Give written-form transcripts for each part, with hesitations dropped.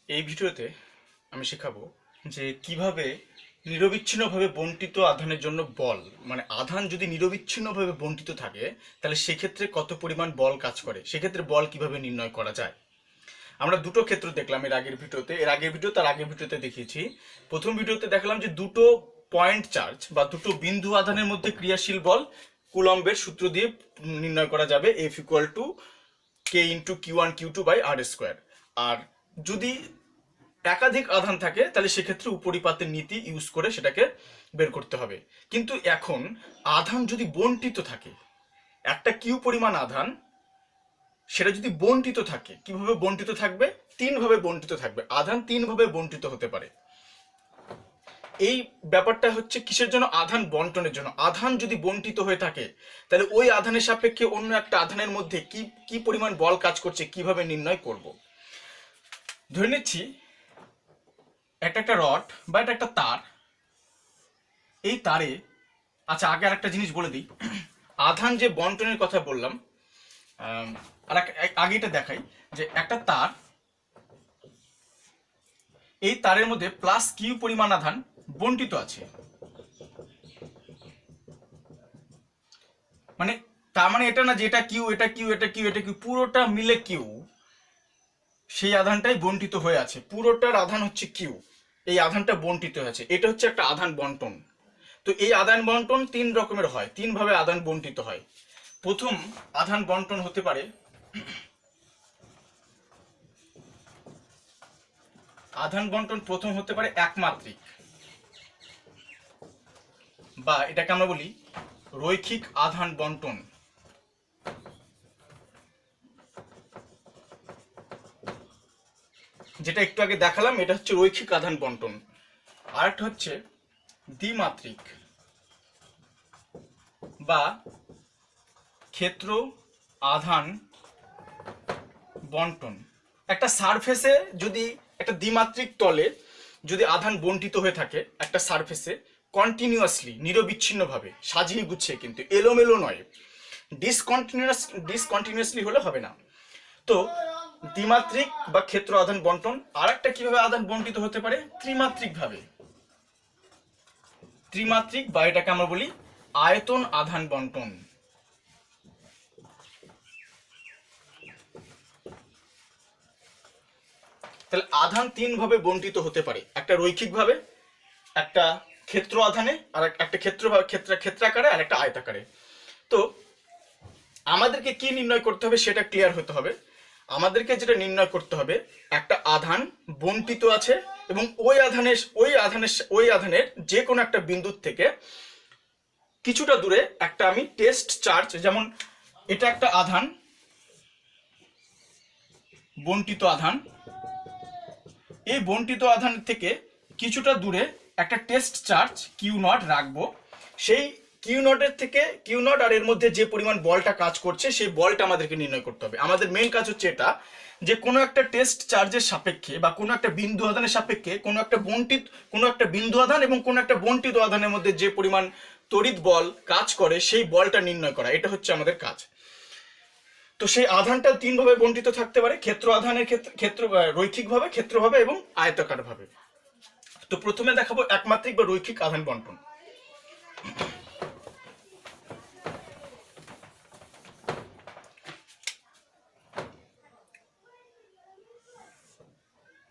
এই ভিডিওতে আমি শেখাবো যে কিভাবে নিরবিচ্ছিন্নভাবে বণ্টিত আধানের জন্য বল, মানে আধান যদি নিরবিচ্ছিন্নভাবে বণ্টিত থাকে তাহলে সেক্ষেত্রে কত পরিমাণ বল কাজ করে, সেক্ষেত্রে বল কিভাবে নির্ণয় করা যায়। আমরা দুটো ক্ষেত্র দেখলাম এর আগের ভিডিওতে, তার আগের ভিডিওতে দেখিয়েছি। প্রথম ভিডিওতে দেখালাম যে দুটো পয়েন্ট চার্জ বা দুটো বিন্দু আধানের মধ্যে ক্রিয়াশীল বল কুলম্বের সূত্র দিয়ে নির্ণয় করা যাবে, F equal to K into Q1 Q2 by R square. আর যদি একাধিক আধান থাকে তাহলে সেক্ষেত্রে উপরিপাতের নীতি ইউজ করে সেটাকে বের করতে হবে। কিন্তু এখন আধান যদি বণ্টিত থাকে, একটা কিউ পরিমাণ আধান, সেটা যদি বণ্টিত থাকে, কিভাবে বণ্টিত থাকবে? তিনভাবে বণ্টিত থাকবে। আধান তিনভাবে বণ্টিত হতে পারে। এই ব্যাপারটা হচ্ছে কিসের জন্য? আধান বন্টনের জন্য। আধান যদি বণ্টিত হয়ে থাকে তাহলে ওই আধানের সাপেক্ষে অন্য একটা আধানের মধ্যে কি কি পরিমাণ বল কাজ করছে কিভাবে নির্ণয় করব। ধরে নিচ্ছি এটা একটা রড বা এটা একটা তার। এই তারে, আচ্ছা আগে আর একটা জিনিস বলে দিই, আধান যে বন্টনের কথা বললাম, আর আগে এটা দেখাই যে একটা তার, এই তারের মধ্যে প্লাস কিউ পরিমাণ আধান বণ্টিত আছে। মানে তার মানে এটা না যে এটা কিউ, এটা কিউ, এটা কিউ, এটা কিউ, পুরোটা মিলে কিউ, সেই আধানটাই বণ্টিত হয়ে আছে। পুরোটার আধান হচ্ছে কিউ, এই আধানটা বণ্টিত হয়েছে। এটা হচ্ছে একটা আধান বন্টন। তো এই আদান বন্টন তিন রকমের হয়, তিনভাবে আদান বণ্টিত হয়। প্রথম আধান বন্টন হতে পারে প্রথম হতে পারে একমাত্রিক, বা এটাকে আমরা বলি রৈখিক আধান বন্টন। যেটা একটু আগে দেখালাম এটা হচ্ছে রৈখিক আধান বন্টন। আরেকটা হচ্ছে দ্বিমাত্রিক বা ক্ষেত্র আধান বন্টন। একটা সারফেসে যদি একটা দ্বিমাত্রিক তলে যদি আধান বণ্টিত হয়ে থাকে, একটা সারফেসে কন্টিনিউয়াসলি, নিরবিচ্ছিন্নভাবে, সাজিয়ে গুছিয়ে, কিন্তু এলোমেলো নয়, ডিসকন্টিনিউয়াসলি হলে হবে না। তো দ্বিমাত্রিক বা ক্ষেত্র আধান বন্টন। আর একটা কিভাবে আধান বণ্টিত হতে পারে? ত্রিমাত্রিক ভাবে। ত্রিমাত্রিক বা এটাকে আমরা বলি আয়তন আধান বন্টন। তাহলে আধান তিন ভাবে বণ্টিত হতে পারে, একটা রৈখিক ভাবে, একটা ক্ষেত্র আধানে, আর একটা ক্ষেত্রাকারে, আর একটা আয়তাকারে। তো আমাদেরকে কি নির্ণয় করতে হবে সেটা ক্লিয়ার হতে হবে। আমাদেরকে যেটা নির্ণয় করতে হবে, একটা আধান বণ্টিত আছে এবং ওই আধানের যে কোনো একটা বিন্দুর থেকে কিছুটা দূরে একটা আমি টেস্ট চার্জ, যেমন এটা একটা আধান, বণ্টিত আধান, এই বণ্টিত আধান থেকে কিছুটা দূরে একটা টেস্ট চার্জ কিউ নট রাখবো। সেই কিউ নট আর এর মধ্যে যে পরিমাণ বলটা কাজ করছে সেই বলটা আমাদেরকে নির্ণয় করতে হবে। আমাদের মেইন কাজ হচ্ছে এটা, যে কোনো একটা টেস্ট চার্জের সাপেক্ষে বা কোনো একটা বিন্দু আধানের সাপেক্ষে কোনো একটা বিন্দু আধান এবং কোনো একটা বণ্টিত আধানের মধ্যে যে পরিমাণ তড়িৎ বল কাজ করে সেই বলটা নির্ণয় করা, এটা হচ্ছে আমাদের কাজ। তো সেই আধানটা তিন ভাবে বণ্টিত থাকতে পারে, ক্ষেত্র আধানের ক্ষেত্র রৈখিক ভাবে, ক্ষেত্র ভাবে এবং আয়তাকার ভাবে। তো প্রথমে দেখাবো একমাত্রিক বা রৈখিক আধান বন্টন।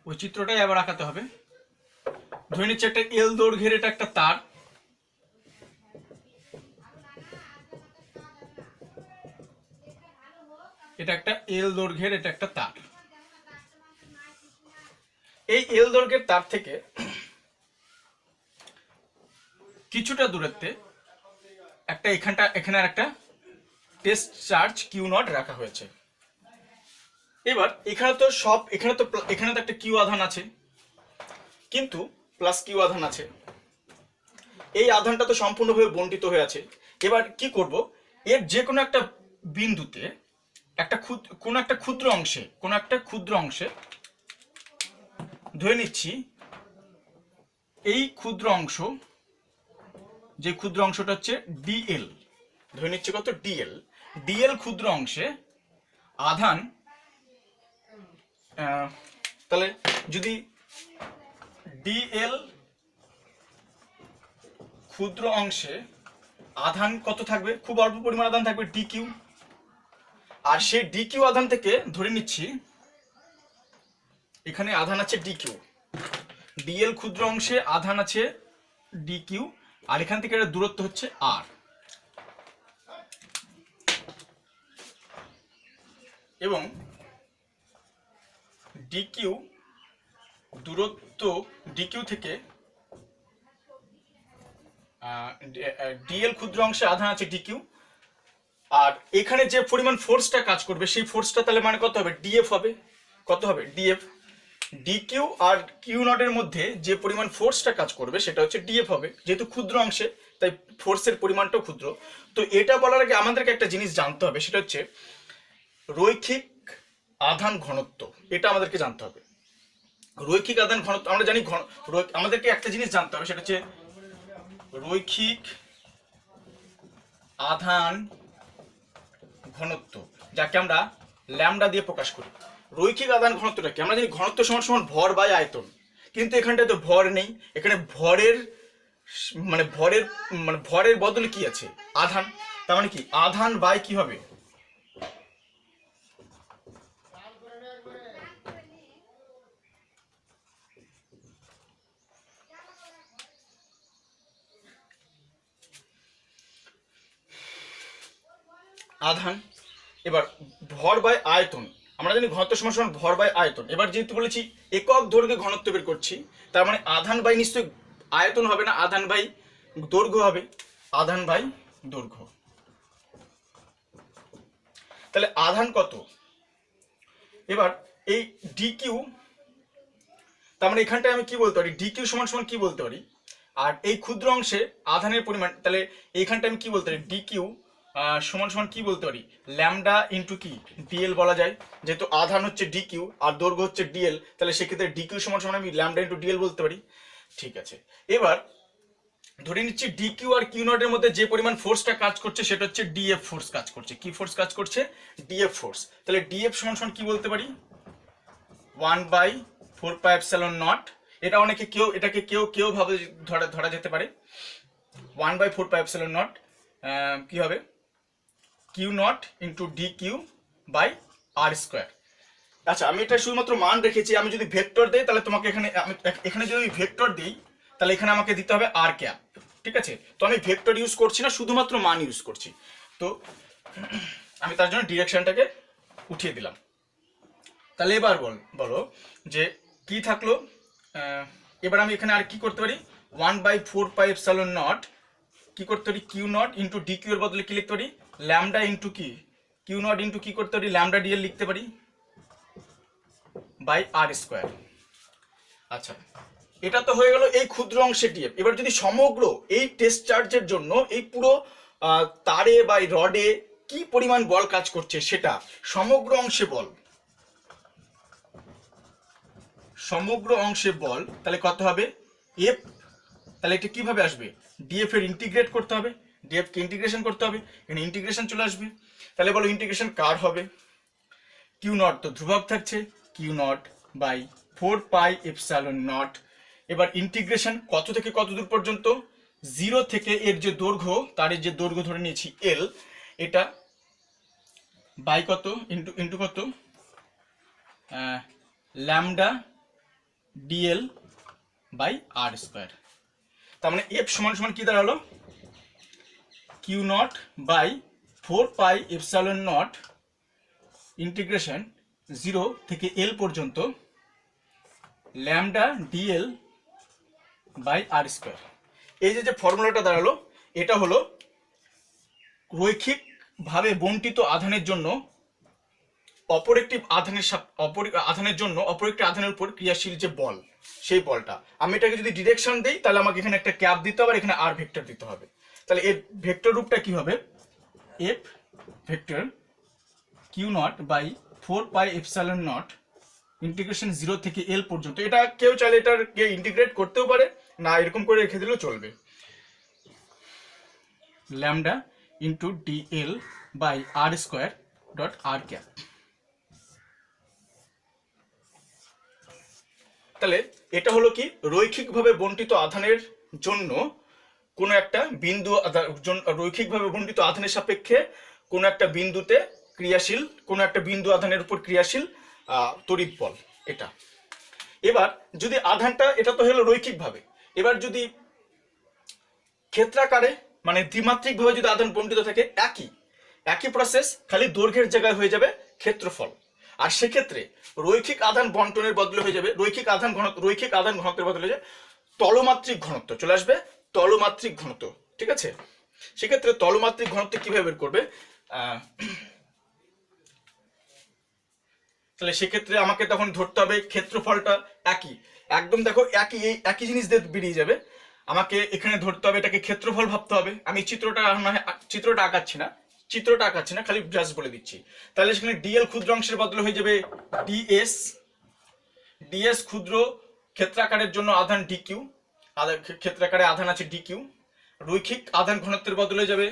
ওই চিত্রটাই আবার আঁকাতে হবে। ধরে নিচ্ছে একটা এল দৈর্ঘ্যের এটা একটা তার, এটা একটা এল দৈর্ঘ্যের এটা একটা তার। এই এল দৈর্ঘ্যের তার থেকে কিছুটা দূরত্বে একটা এখানে একটা টেস্ট চার্জ কিউ নট রাখা হয়েছে। এবার এখানে তো একটা কিউ আধান আছে, কিন্তু প্লাস কিউ আধান আছে, এই আধানটা তো সম্পূর্ণভাবে বণ্টিত হয়ে আছে। এবার কি করব, এর যে কোনো একটা বিন্দুতে কোনো একটা ক্ষুদ্র অংশে ধরে নিচ্ছি এই যে ক্ষুদ্র অংশটা হচ্ছে ডিএল, ধরে নিচ্ছি কত? ডিএল ক্ষুদ্র অংশে আধান তাহলে যদি ডিএল ক্ষুদ্র অংশে আধান কত থাকবে, খুব অল্প পরিমাণ আধান থাকবে ডি কিউ, আর সেই ডি কিউ আধান থেকে ধরে নিচ্ছি এখানে আধান আছে ডি কিউ, ডিএল ক্ষুদ্র অংশে আধান আছে ডি কিউ, আর এখান থেকে একটা দূরত্ব হচ্ছে আর, এবং ডি কিউ দূরত্ব ডি কিউ থেকে ডিএল ক্ষুদ্র অংশে আধান আছে ডি কিউ, আর এখানে যে পরিমাণ ফোর্সটা কাজ করবে সেই ফোর্সটা তাহলে মানে কত হবে, ডিএফ হবে। কত হবে, DF. D Q R Q নটের মধ্যে যে পরিমাণ ফোর্সটা কাজ করবে সেটা হচ্ছে ডিএফ হবে, যেহেতু ক্ষুদ্র অংশে তাই ফোর্সের পরিমাণটাও ক্ষুদ্র। তো এটা বলার আগে আমাদেরকে একটা জিনিস জানতে হবে, সেটা হচ্ছে রৈখিক আধান ঘনত্ব, এটা আমাদেরকে জানতে হবে। রৈখিক আধান ঘনত্ব আমরা জানি, আমাদেরকে একটা জিনিস জানতে হবে, সেটা হচ্ছে রৈখিক আধান ঘনত্ব, যাকে আমরা ল্যামডা দিয়ে প্রকাশ করি। রৈখিক আধান ঘনত্বটা কি, আমরা জানি ঘনত্ব সমান সমান ভর বাই আয়তন, কিন্তু এখানটায় তো ভর নেই, এখানে ভরের বদলে কি আছে, আধান। তার মানে কি আধান বাই কি হবে, আধান। এবার ভর বাই আয়তন, আমরা জানি ঘনত্ব সমান সমান ভর বাই আয়তন। এবার যেহেতু বলেছি একক দৈর্ঘ্যে ঘনত্ব বের করছি, তার মানে আধান বাই নিশ্চয়ই আয়তন হবে না, আধান বাই দৈর্ঘ্য হবে, আধান বাই দৈর্ঘ্য। তাহলে আধান কত, এবার এই ডি কিউ, তার মানে এখানটায় আমি কি বলতে পারি, ডি কিউ সমান সমান কি বলতে পারি, আর এই ক্ষুদ্র অংশে আধানের পরিমাণ, তাহলে এইখানটা আমি কি বলতে পারি, ডি কিউ সমান সমান কি বলতে পারি, ল্যামডা ইন্টু কি ডিএল বলা যায়, যেহেতু আধান হচ্ছে ডি কিউ আর দৈর্ঘ্য হচ্ছে ডিএল, তাহলে সেক্ষেত্রে ডি কিউ সমান সমান আমি ল্যামডা ইন্টু ডিএল বলতে পারি। ঠিক আছে, এবার ধরে নিচ্ছি ডি কিউ আর কিউ নটের মধ্যে যে পরিমাণ ফোর্সটা কাজ করছে সেটা হচ্ছে ডিএফ ফোর্স কাজ করছে। কি ফোর্স কাজ করছে, ডিএফ ফোর্স। তাহলে ডিএফ সমান সমান কি বলতে পারি, 1/4πε0। এটা অনেকে এটাকে কেউ ভাবে ধরা যেতে পারে 1/4πε0 কি হবে, q naught into d q by R square. আচ্ছা, আমি এটা শুধুমাত্র মান রেখেছি, আমি যদি ভেক্টর দেই তাহলে তোমাকে এখানে যদি ভেক্টর দিই তাহলে এখানে আমাকে দিতে হবে আর ক্যাপ। ঠিক আছে, তো আমি ভেক্টর ইউজ করছি না, শুধুমাত্র মান ইউজ করছি, তো আমি তার জন্য ডিরেকশনটাকে উঠিয়ে দিলাম। তাহলে এবার বলো যে কি থাকলো, এবার আমি এখানে আর কি করতে পারি, 1/4πε0 কি করতে পারি, q naught into d q এর বদলে কি লিখতে পারি, ল্যামডা ইন্টু কি কিউ নট ইন্টু কি করতে পারি, ল্যামডা ডিএল লিখতে পারি বাই আর স্কোয়ার। আচ্ছা, এটা তো হয়ে গেল এই ক্ষুদ্র অংশে ডিএফ। এবার যদি সমগ্র এই টেস্ট চার্জের জন্য এই পুরো তারে বা রডে কি পরিমাণ বল কাজ করছে সেটা সমগ্র অংশে বল, সমগ্র অংশে বল, তাহলে কত হবে এফ। তাহলে এটা কিভাবে আসবে, ডিএফ এর ইন্টিগ্রেট করতে হবে, ডিএফ কে ইন্টিগ্রেশন করতে হবে, এখানে ইন্টিগ্রেশন চলে আসবে। তাহলে বলো ইন্টিগ্রেশন কার হবে, কিউ নট তো ধ্রুবক থাকছে, কিউ নট বাই 4πε0। এবার ইন্টিগ্রেশন কত থেকে কত দূর পর্যন্ত, 0 থেকে এর যে দৈর্ঘ্য, তার যে দৈর্ঘ্য ধরে নিয়েছি এল, এটা বাই কত ইন্টু কত, lambda dl by R square. তার মানে এফ সমান সমান কি দাঁড়ালো, কিউ নট বাই 4πε0 ইন্টিগ্রেশন 0 থেকে এল পর্যন্ত lambda dl by R square. এই যে ফর্মুলাটা দাঁড়ালো, এটা হলো রৈখিকভাবে বণ্টিত আধানের জন্য অপর একটি আধানের জন্য অপর একটি আধানের উপর ক্রিয়াশীল যে বল, সেই বলটা আমি এটাকে যদি ডিরেকশন দেই তাহলে আমাকে এখানে একটা ক্যাপ দিতে হবে, এখানে আর ভেক্টর দিতে হবে। তাহলে এর ভেক্টর রূপটা কি হবে, F vector Q nought by 4πε0 integration 0 থেকে এল পর্যন্ত। এটা কেউ চাইলে এটাকে ইন্টিগ্রেট করতেও পারে, না এরকম করে রেখে দিলেও চলবে, lambda into dl by R square dot r cap. তাহলে এটা হলো কি রৈখিকভাবে বণ্টিত আধানের জন্য কোনো একটা বিন্দু রৈখিকভাবে বণ্টিত আধানের সাপেক্ষে কোনো একটা বিন্দুতে ক্রিয়াশীল, কোনো একটা বিন্দু আধানের উপর ক্রিয়াশীল তড়িৎ বল এটা। এবার যদি আধানটা, এটা তো হলো রৈখিকভাবে, এবার যদি ক্ষেত্রাকারে মানে দ্বিমাত্রিক ভাবে যদি আধান বণ্টিত থাকে, একই প্রসেস, খালি দৈর্ঘ্যের জায়গায় হয়ে যাবে ক্ষেত্রফল। আর সেক্ষেত্রে রৈখিক আধান বন্টনের বদলে হয়ে যাবে রৈখিক আধান ঘনত্বের বদলে হয়ে যাবে তলমাত্রিক ঘনত্ব, চলে আসবে তলমাত্রিক ঘনত্ব। ঠিক আছে, সেক্ষেত্রে তলমাত্রিক ঘনত্ব কিভাবে বের করবে? তাহলে সেক্ষেত্রে আমাকে তখন ধরতে হবে ক্ষেত্রফলটা একদম দেখো একই জিনিস দিয়ে বেরিয়ে যাবে। আমাকে এখানে ধরতে হবে, এটাকে ক্ষেত্রফল ভাবতে হবে। আমি চিত্রটা আঁকাচ্ছি না, খালি জাস্ট বলে দিচ্ছি। তাহলে সেখানে ডিএল ক্ষুদ্র অংশের বদলে হয়ে যাবে ডিএস ক্ষুদ্র ক্ষেত্রাকারের জন্য আধান ডিকিউ, ক্ষেত্রাকারে আধান আছে ডিকিউ। রৈখিক আধান ঘনত্বের বদলে যাবে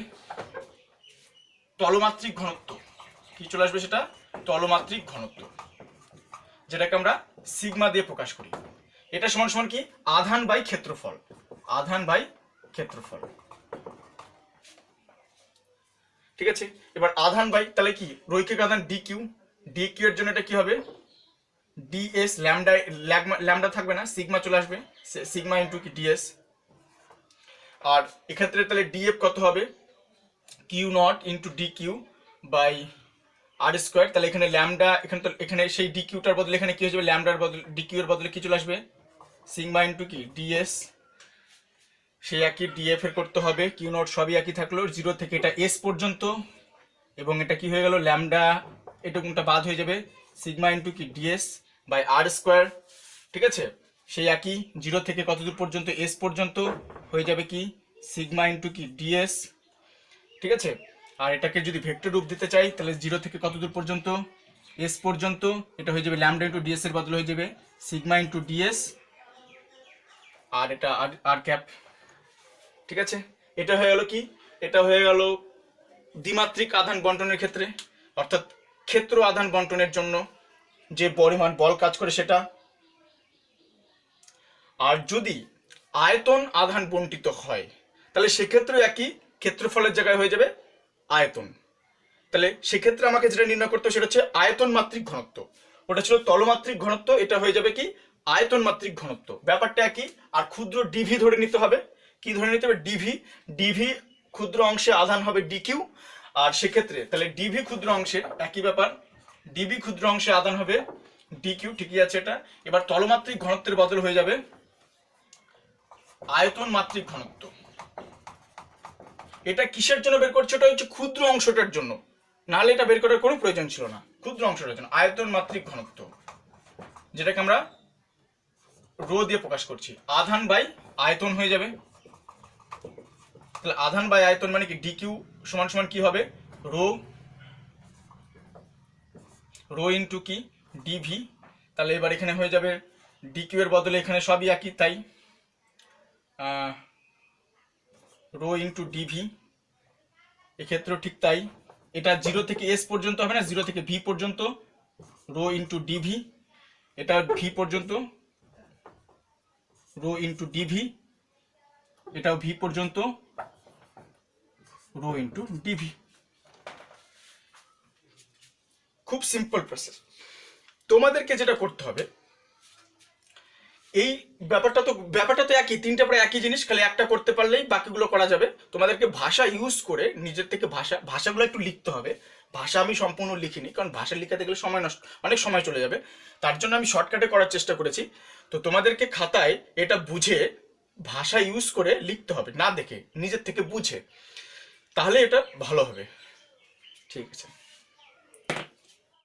তলমাত্রিক ঘনত্ব, কি চলে আসবে সেটা তলমাত্রিক ঘনত্ব, যেটাকে আমরা সিগমা দিয়ে প্রকাশ করি। এটা সমান সমান কি আধান বাই ক্ষেত্রফল, ঠিক আছে। এবার আধান বাই, তাহলে কি রৈখিক আধান ডিকিউ এর জন্য এটা কি হবে ডিএস, ল্যামডা থাকবে না, সিগমা চলে আসবে, সিগমা ইন্টু কি ডিএস। আর এক্ষেত্রে তাহলে ডিএফ কত হবে q naught into dq by R square. তাহলে এখানে ল্যামডা, এখানে সেই ডিকিউটার বদলে এখানে কি হয়ে যাবে ল্যামডার বদলে ডিকিউ এর বদলে কি চলে আসবে সিগমা ইন্টু কি ডিএস। সেই একই ডিএফ এর করতে হবে, কিউ নট সবই একই থাকলো, 0 থেকে এটা এস পর্যন্ত, এবং এটা কি হয়ে গেল ল্যামডা, এটুকুটা বাদ হয়ে যাবে সিগমা ইন্টু কি ডিএস বাই আর স্কোয়ার। ঠিক আছে, সেই একই 0 থেকে কত দূর পর্যন্ত এস পর্যন্ত হয়ে যাবে কি সিগমা ইন্টু কি ডিএস। ঠিক আছে, আর এটাকে যদি ভেক্টর রূপ দিতে চাই তাহলে 0 থেকে কত দূর পর্যন্ত এস পর্যন্ত, এটা হয়ে যাবে ল্যামডা ইন্টু ডিএস এর বদলে হয়ে যাবে সিগমা ইন্টু ডিএস, আর এটা আর ক্যাপ। ঠিক আছে, এটা হয়ে গেল কি, এটা হয়ে গেল দ্বিমাত্রিক আধান বন্টনের ক্ষেত্রে, অর্থাৎ ক্ষেত্র আধান বন্টনের জন্য যে পরিমাণ বল কাজ করে সেটা। আর যদি আয়তন আধান বন্টিত হয় তাহলে সেক্ষেত্রে একই ক্ষেত্রফলের জায়গায় হয়ে যাবে আয়তন। তাহলে সেক্ষেত্রে আমাকে যেটা নির্ণয় করতে হবে সেটা হচ্ছে আয়তন মাত্রিক ঘনত্ব, ওটা ছিল তলমাত্রিক ঘনত্ব, এটা হয়ে যাবে কি আয়তন মাত্রিক ঘনত্ব। ব্যাপারটা একই। আর ক্ষুদ্র ডিভি ধরে নিতে হবে, কি ধরে নিতে হবে ডিভি ক্ষুদ্র অংশে আধান হবে ডিকিউ। আর সেক্ষেত্রে তাহলে ডিভি ক্ষুদ্র অংশের একই ব্যাপার, ডিভি ক্ষুদ্র অংশে আধান হবে ডিকিউ, ঠিকই আছে এটা। এবার তলমাত্রিক ঘনত্বের বদল হয়ে যাবে আয়তন মাত্রিক ঘনত্ব। এটা কিসের জন্য বের করছে, ওটা হচ্ছে ক্ষুদ্র অংশটার জন্য, নাহলে এটা বের করার কোনো প্রয়োজন ছিল না। ক্ষুদ্র অংশটার জন্য আয়তন মাত্রিক ঘনত্ব, যেটাকে আমরা রো দিয়ে প্রকাশ করছি, আধান বাই আয়তন হয়ে যাবে। তাহলে আধান বাই আয়তন মানে কি ডিকিউ সমান সমান কি হবে রো ইন্টু কি ডিভি। তাহলে এবার এখানে হয়ে যাবে ডিকিউ এর বদলে এখানে সবই একই, তাই রো ইন্টু ডিভি, এক্ষেত্রেও ঠিক তাই। এটা 0 থেকে এস পর্যন্ত হবে না, 0 থেকে ভি পর্যন্ত রো ইন্টু ডিভি, এটা ভি পর্যন্ত রো ইন্টু ডিভি, এটাও ভি পর্যন্ত রো ইন্টু ডিভি। খুব সিম্পল প্রসেস। তোমাদেরকে যেটা করতে হবে, এই ব্যাপারটা তো একই, তিনটা প্রায় একই জিনিস, খালি একটা করতে পারলেই বাকিগুলো করা যাবে। তোমাদেরকে ভাষা ইউজ করে নিজের থেকে ভাষাগুলো একটু লিখতে হবে। ভাষা আমি সম্পূর্ণ লিখিনি, কারণ ভাষা লিখাতে গেলে অনেক সময় চলে যাবে, তার জন্য আমি শর্টকাটে করার চেষ্টা করেছি। তো তোমাদেরকে খাতায় এটা বুঝে ভাষা ইউজ করে লিখতে হবে, না দেখে নিজের থেকে বুঝে, তাহলে এটা ভালো হবে। ঠিক আছে।